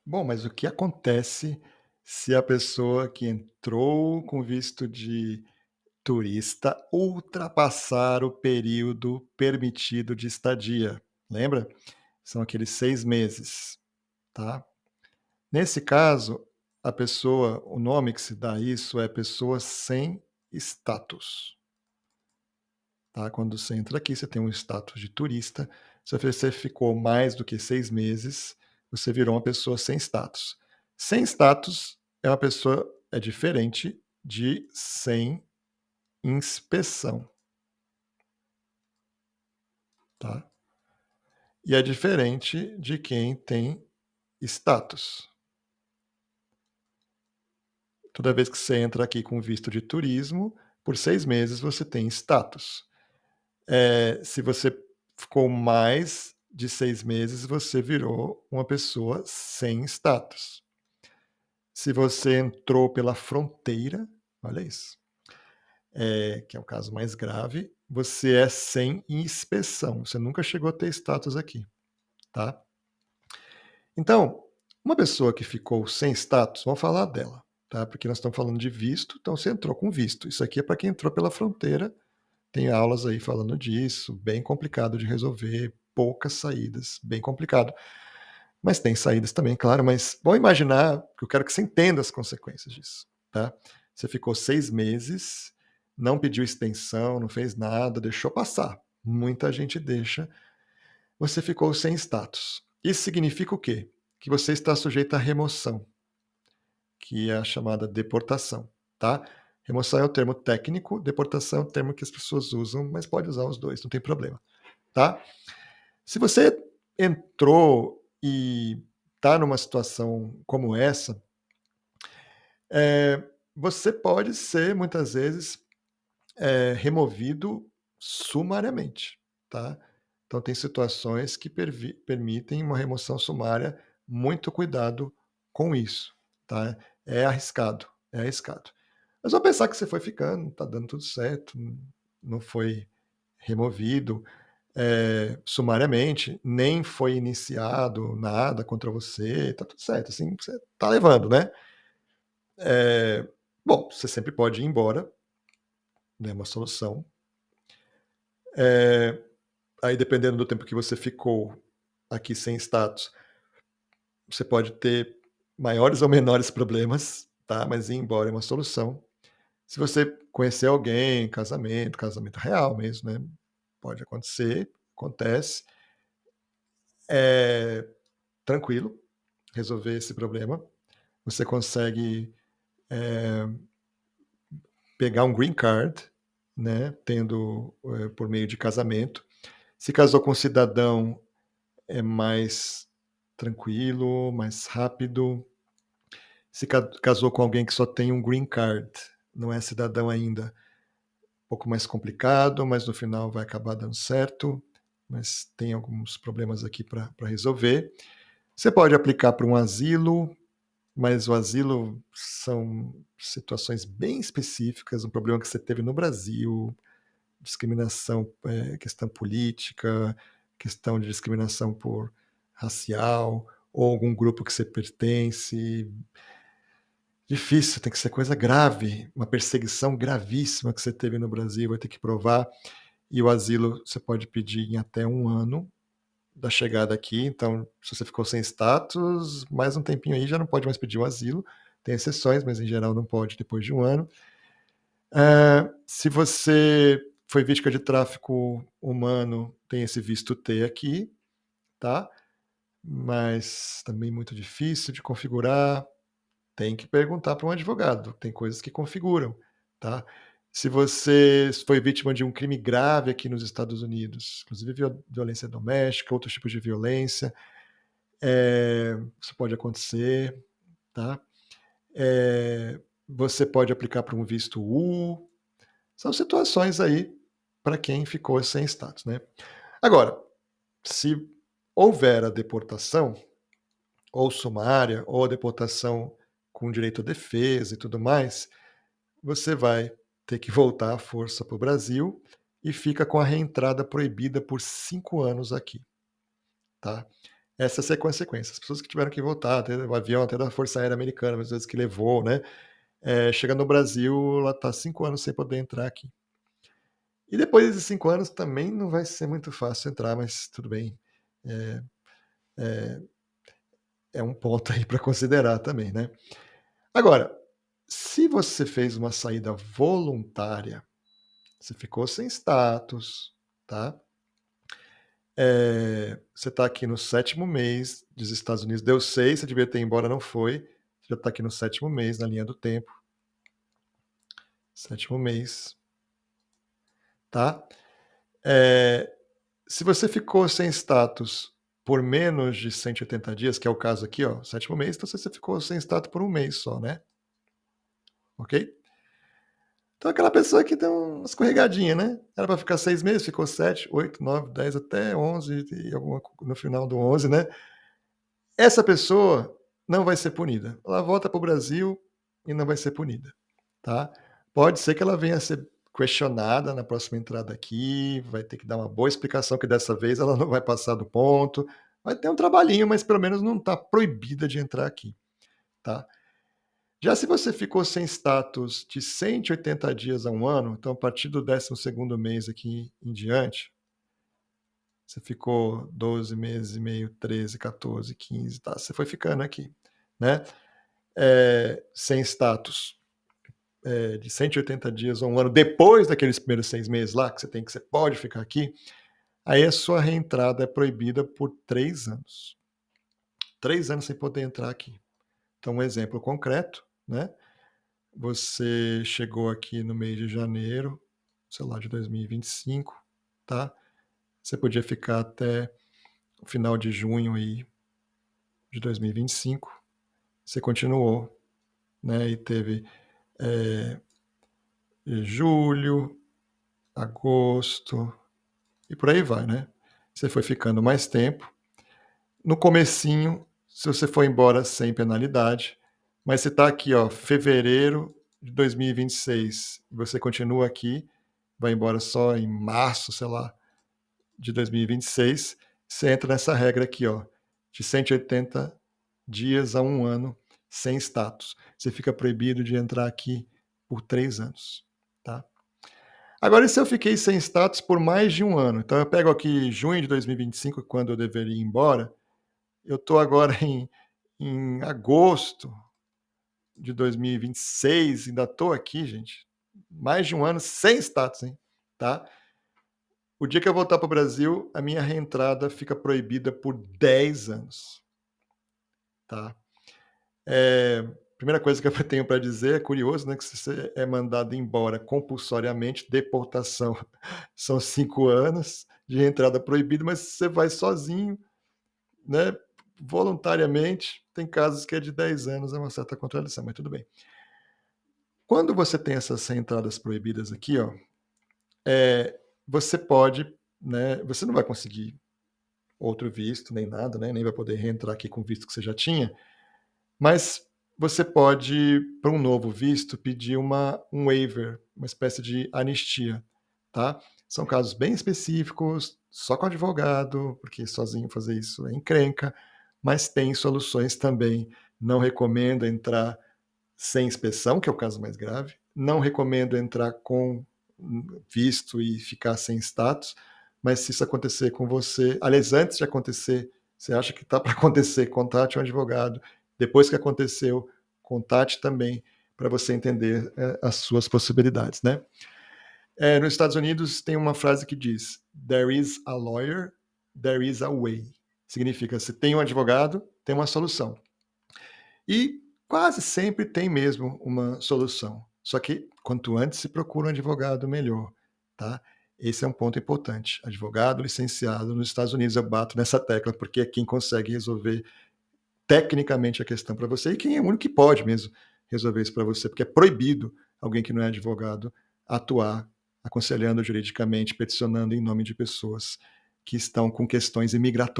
Bom, mas o que acontece se a pessoa que entrou com visto de turista ultrapassar o período permitido de estadia? Lembra? São aqueles 6 meses, tá? Nesse caso, a pessoa o nome que se dá a isso é pessoa sem status, tá? Quando você entra aqui, você tem um status de turista, se você ficou mais do que 6 meses, você virou uma pessoa sem status. Sem status é diferente de sem inspeção, tá? E é diferente de quem tem status. Toda vez que você entra aqui com visto de turismo, por 6 meses você tem status. Se você ficou mais de 6 meses, você virou uma pessoa sem status. Se você entrou pela fronteira, olha isso, que é o caso mais grave, você é sem inspeção, você nunca chegou a ter status aqui, tá? Então, uma pessoa que ficou sem status, vamos falar dela, tá? Porque nós estamos falando de visto, então você entrou com visto. Isso aqui é para quem entrou pela fronteira. Tem aulas aí falando disso, bem complicado de resolver, poucas saídas, bem complicado. Mas tem saídas também, claro, mas vamos imaginar, que eu quero que você entenda as consequências disso, tá? Você ficou 6 meses, não pediu extensão, não fez nada, deixou passar. Muita gente deixa. Você ficou sem status. Isso significa o quê? Que você está sujeito à remoção, que é a chamada deportação, tá? Remoção é o termo técnico, deportação é o termo que as pessoas usam, mas pode usar os dois, não tem problema, tá? Se você entrou e está numa situação como essa, você pode ser, muitas vezes, removido sumariamente, tá? Então tem situações que permitem uma remoção sumária, muito cuidado com isso, tá? É arriscado, é arriscado. Mas vamos pensar que você foi ficando, tá dando tudo certo, não foi removido sumariamente, nem foi iniciado nada contra você, tá tudo certo, assim, você tá levando, né? Bom, você sempre pode ir embora, né? Uma solução. Eh, Aí, dependendo do tempo que você ficou aqui sem status, você pode ter maiores ou menores problemas, tá? Mas ir embora é uma solução. Se você conhecer alguém, casamento real mesmo, né? Pode acontecer, acontece. É tranquilo resolver esse problema. Você consegue pegar um green card, né? Tendo por meio de casamento. Se casou com um cidadão, é mais tranquilo, mais rápido. Se casou com alguém que só tem um green card, não é cidadão ainda, um pouco mais complicado, mas no final vai acabar dando certo. Mas tem alguns problemas aqui para resolver. Você pode aplicar para um asilo, mas o asilo são situações bem específicas, um problema que você teve no Brasil, discriminação, questão política, questão de discriminação por racial, ou algum grupo que você pertence. Difícil, tem que ser coisa grave, uma perseguição gravíssima que você teve no Brasil, vai ter que provar. E o asilo você pode pedir em até 1 ano da chegada aqui, então se você ficou sem status, mais um tempinho aí já não pode mais pedir o asilo. Tem exceções, mas em geral não pode depois de 1 ano. Se você foi vítima de tráfico humano, tem esse visto T aqui, tá? Mas também muito difícil de configurar. Tem que perguntar para um advogado. Tem coisas que configuram, tá? Se você foi vítima de um crime grave aqui nos Estados Unidos, inclusive violência doméstica, outros tipos de violência, isso pode acontecer, tá? Você pode aplicar para um visto U. São situações aí para quem ficou sem status, né? Agora, se houver a deportação, ou sumária, ou a deportação com direito à defesa e tudo mais, você vai ter que voltar à força para o Brasil e fica com a reentrada proibida por 5 anos aqui, tá? Essas é a consequência. As pessoas que tiveram que voltar, até o avião até da Força Aérea Americana, às vezes que levou, né, chega no Brasil, ela está 5 anos sem poder entrar aqui. E depois desses 5 anos também não vai ser muito fácil entrar, mas tudo bem. É é é um ponto aí para considerar também, né. Agora, se você fez uma saída voluntária, você ficou sem status, tá, você está aqui no 7º mês dos Estados Unidos, deu 6, você devia ter ido embora, não foi, você já está aqui no 7º mês na linha do tempo, 7º mês, tá. Eh, Se você ficou sem status por menos de 180 dias, que é o caso aqui, ó, 7º mês, então você ficou sem status por 1 mês só, né, ok? Então aquela pessoa que deu uma escorregadinha, né, era para ficar 6 meses, ficou 7, 8, 9, 10, até 11 e alguma co no final do 11, né. Essa pessoa não vai ser punida. Ela volta para o Brasil e não vai ser punida, tá. Pode ser que ela venha a ser questionada na próxima entrada aqui, vai ter que dar uma boa explicação que dessa vez ela não vai passar do ponto, vai ter um trabalhinho, mas pelo menos não está proibida de entrar aqui, tá. Já se você ficou sem status de 180 dias a 1 ano, então a partir do 12º mês aqui em diante, você ficou 12 meses e meio, 13, 14, 15, tá, você foi ficando aqui, né, sem status, de 180 dias a 1 ano, depois daqueles primeiros 6 meses lá, que você pode ficar aqui, aí a sua reentrada é proibida por 3 anos. 3 anos sem poder entrar aqui. Então um exemplo concreto, né, você chegou aqui no mês de janeiro, sei lá, de 2025, tá, você podia ficar até o final de junho aí de 2025, você continuou, né, e teve, eh, julho, agosto e por aí vai, né. Você foi ficando mais tempo. No comecinho, se você for embora sem penalidade, mas você está aqui, ó, fevereiro de 2026, e você continua aqui, vai embora só em março, sei lá, de 2026, você entra nessa regra aqui, ó, de 180 dias a 1 ano sem status. Você fica proibido de entrar aqui por 3 anos, tá. Agora e se eu fiquei sem status por mais de 1 ano? Então eu pego aqui junho de 2025, quando eu deveria ir embora, eu estou agora em agosto de 2026, ainda estou aqui, gente, mais de 1 ano sem status, hein, tá. O dia que eu voltar para o Brasil, a minha reentrada fica proibida por 10 anos, tá. Primeira coisa que eu tenho para dizer, é curioso, né, que se você é mandado embora compulsoriamente, deportação, são 5 anos de entrada proibida, mas se você vai sozinho, né, voluntariamente, tem casos que é de 10 anos, é uma certa contradição, mas tudo bem. Quando você tem essas reentradas proibidas aqui, ó, você pode, né, você não vai conseguir outro visto nem nada, né, nem vai poder reentrar aqui com o visto que você já tinha, mas você pode, para um novo visto, pedir um waiver, uma espécie de anistia, tá. São casos bem específicos, só com advogado, porque sozinho fazer isso é encrenca, mas tem soluções também. Não recomendo entrar sem inspeção, que é o caso mais grave. Não recomendo entrar com visto e ficar sem status, mas se isso acontecer com você, aliás, antes de acontecer, você acha que está para acontecer, contate um advogado. Depois que aconteceu, contate também para você entender as suas possibilidades, né? Nos Estados Unidos tem uma frase que diz: "There is a lawyer, there is a way". Significa, se tem um advogado, tem uma solução. E quase sempre tem mesmo uma solução. Só que quanto antes se procura um advogado, melhor, tá? Esse é um ponto importante. Advogado licenciado nos Estados Unidos, eu bato nessa tecla, porque é quem consegue resolver tecnicamente a questão para você e quem é o único que pode mesmo resolver isso para você, porque é proibido alguém que não é advogado atuar aconselhando juridicamente, peticionando em nome de pessoas que estão com questões imigratórias.